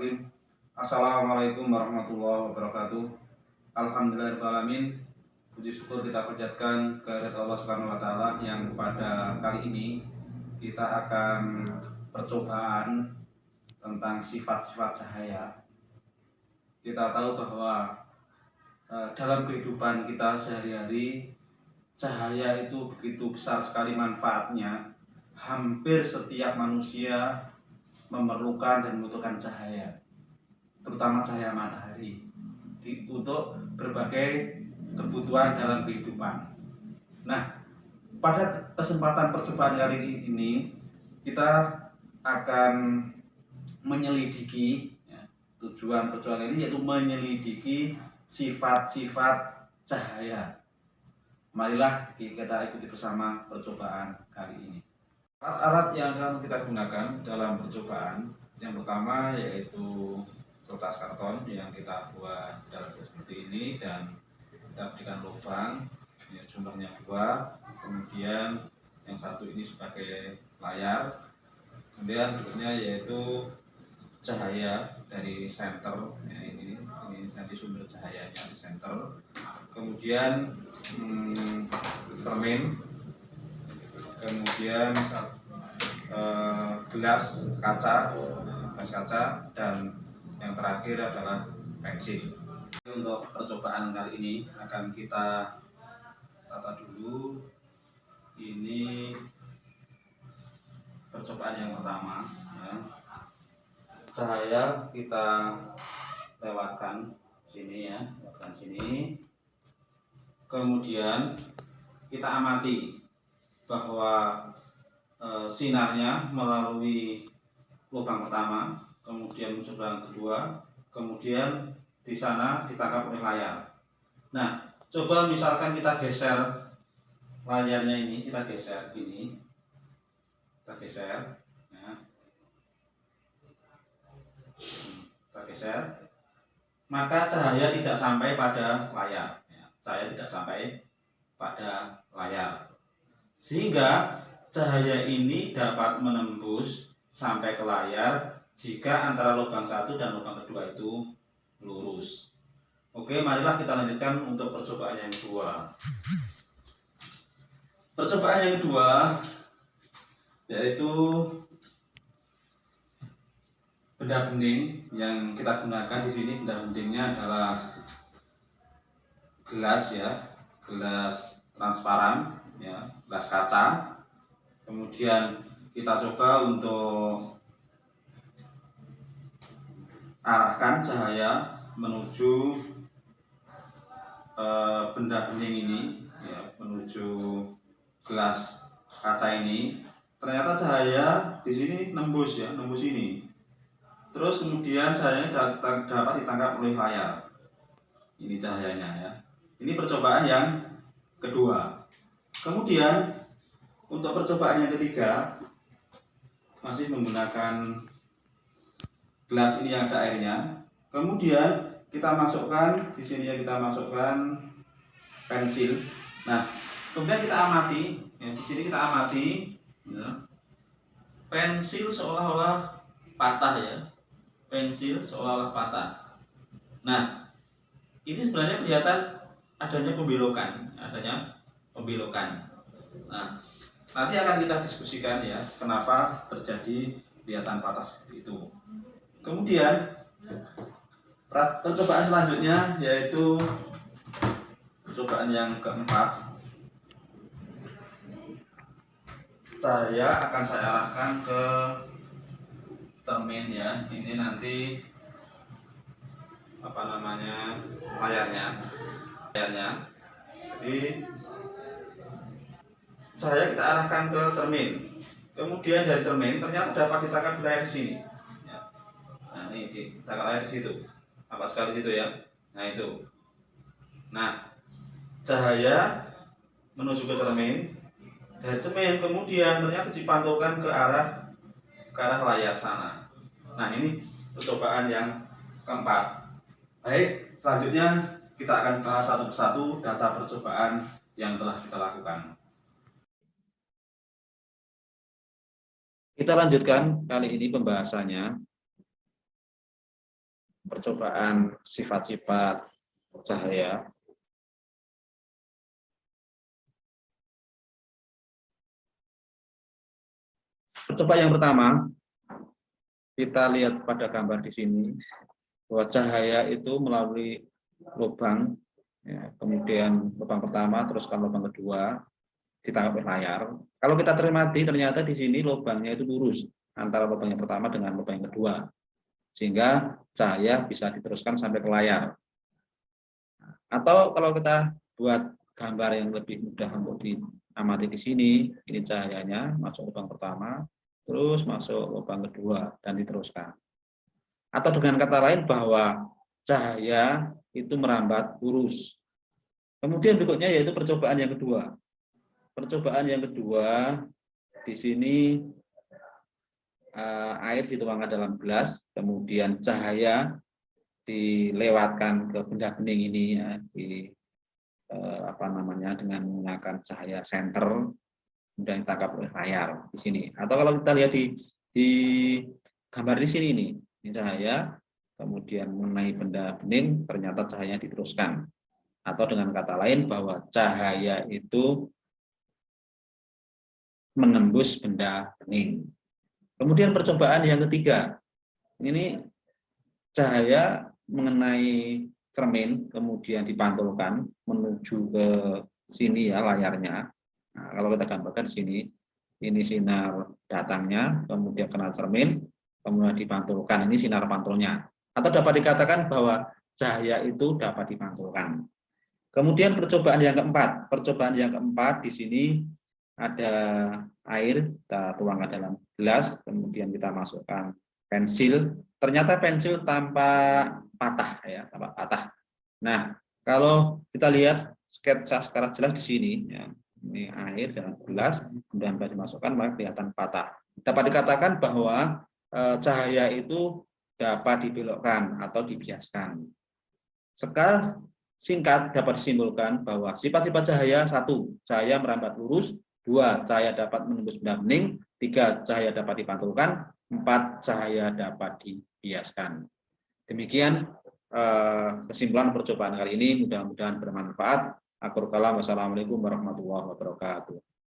Bismillahirrahmanirrahim. Assalamualaikum warahmatullahi wabarakatuh. Alhamdulillahirrahmanirrahim. Puji syukur kita panjatkan kehadirat Allah Subhanahu wa taala yang pada kali ini kita akan percobaan tentang sifat-sifat cahaya. Kita tahu bahwa dalam kehidupan kita sehari-hari cahaya itu begitu besar sekali manfaatnya. Hampir setiap manusia memerlukan dan membutuhkan cahaya, terutama cahaya matahari untuk berbagai kebutuhan dalam kehidupan. Nah, pada kesempatan percobaan kali ini kita akan menyelidiki tujuan percobaan ini yaitu menyelidiki sifat-sifat cahaya. Marilah kita ikuti bersama percobaan kali ini. Alat-alat yang akan kita gunakan dalam percobaan yang pertama yaitu kertas karton yang kita buat dalam seperti ini dan kita berikan lubang ya, jumlahnya 2, kemudian yang satu ini sebagai layar, kemudian berikutnya yaitu cahaya dari senter ya, ini nanti sumber cahayanya di senter, kemudian cermin, kemudian gelas kaca, dan yang terakhir adalah pensil. Untuk percobaan kali ini akan kita tata dulu. Ini percobaan yang pertama ya. Cahaya kita lewatkan sini ya, lewatkan sini. Kemudian kita amati bahwa sinarnya melalui lubang pertama, kemudian lubang kedua, kemudian di sana ditangkap oleh layar. Nah, coba misalkan kita geser layarnya ini, kita geser gini, kita geser, ya. Kita geser, maka cahaya tidak sampai pada layar, ya. Cahaya tidak sampai pada layar, sehingga cahaya ini dapat menembus sampai ke layar jika antara lubang satu dan lubang kedua itu lurus. Oke, marilah kita lanjutkan untuk percobaan yang kedua. Percobaan yang kedua yaitu benda bening yang kita gunakan di sini. Benda beningnya adalah gelas ya, gelas transparan ya, gelas kaca. Kemudian kita coba untuk arahkan cahaya menuju benda bening ini ya, menuju gelas kaca ini. Ternyata cahaya di sini nembus ya, nembus ini. Terus kemudian cahayanya dapat ditangkap oleh layar. Ini cahayanya ya. Ini percobaan yang kedua. Kemudian untuk percobaan yang ketiga masih menggunakan gelas ini yang ada airnya. Kemudian kita masukkan di sini ya, kita masukkan pensil. Nah, kemudian kita amati ya, di sini kita amati ya, pensil seolah-olah patah ya. Pensil seolah-olah patah. Nah, ini sebenarnya kelihatan adanya pembelokan, Nah, nanti akan kita diskusikan ya, kenapa terjadi kelihatan patah seperti itu. Kemudian percobaan selanjutnya yaitu percobaan yang keempat. Saya arahkan ke cermin ya. Ini nanti layarnya. Jadi cahaya kita arahkan ke cermin. Kemudian dari cermin ternyata dapat ditangkap layar di sini. Ya. Nah, ini ditangkap layar di situ. Apa sekali di situ ya? Nah, itu. Nah, cahaya menuju ke cermin. Dari cermin kemudian ternyata dipantulkan ke arah layar sana. Nah, ini percobaan yang keempat. Baik, selanjutnya kita akan bahas satu persatu data percobaan yang telah kita lakukan. Kita lanjutkan kali ini pembahasannya percobaan sifat-sifat cahaya. Percobaan yang pertama, kita lihat pada gambar di sini bahwa cahaya itu melalui lubang, ya, kemudian lubang pertama, terus kan lubang kedua ditangkap oleh layar. Kalau kita cermati, ternyata di sini lubangnya itu lurus antara lubang yang pertama dengan lubang yang kedua, sehingga cahaya bisa diteruskan sampai ke layar. Atau kalau kita buat gambar yang lebih mudah untuk diamati di sini, ini cahayanya masuk lubang pertama, terus masuk lubang kedua dan diteruskan. Atau dengan kata lain bahwa cahaya itu merambat lurus. Kemudian berikutnya yaitu percobaan yang kedua. Percobaan yang kedua di sini air dituangkan dalam gelas, kemudian cahaya dilewatkan ke benda bening ini ya, dengan menggunakan cahaya senter, kemudian ditangkap oleh layar di sini. Atau kalau kita lihat di gambar di sini ini cahaya kemudian mengenai benda bening, ternyata cahayanya diteruskan. Atau dengan kata lain bahwa cahaya itu menembus benda bening. Kemudian percobaan yang ketiga, ini cahaya mengenai cermin, kemudian dipantulkan menuju ke sini ya layarnya. Nah, kalau kita gambarkan di sini, ini sinar datangnya, kemudian kena cermin, kemudian dipantulkan, ini sinar pantulnya. Atau dapat dikatakan bahwa cahaya itu dapat dipantulkan. Kemudian percobaan yang keempat di sini ada air, kita tuangkan dalam gelas, kemudian kita masukkan pensil. Ternyata pensil tanpa patah ya, tanpa patah. Nah, kalau kita lihat sketsa secara jelas di sini, ya, ini air dalam gelas, kemudian dimasukkan maka kelihatan patah. Dapat dikatakan bahwa cahaya itu dapat dibelokkan atau dibiaskan. Sekarang singkat dapat disimpulkan bahwa sifat-sifat cahaya: 1, cahaya merambat lurus; 2, cahaya dapat menembus benda bening; 3, cahaya dapat dipantulkan; 4, cahaya dapat dibiaskan. Demikian kesimpulan percobaan kali ini, mudah-mudahan bermanfaat. Akhirul kalam, wassalamualaikum warahmatullahi wabarakatuh.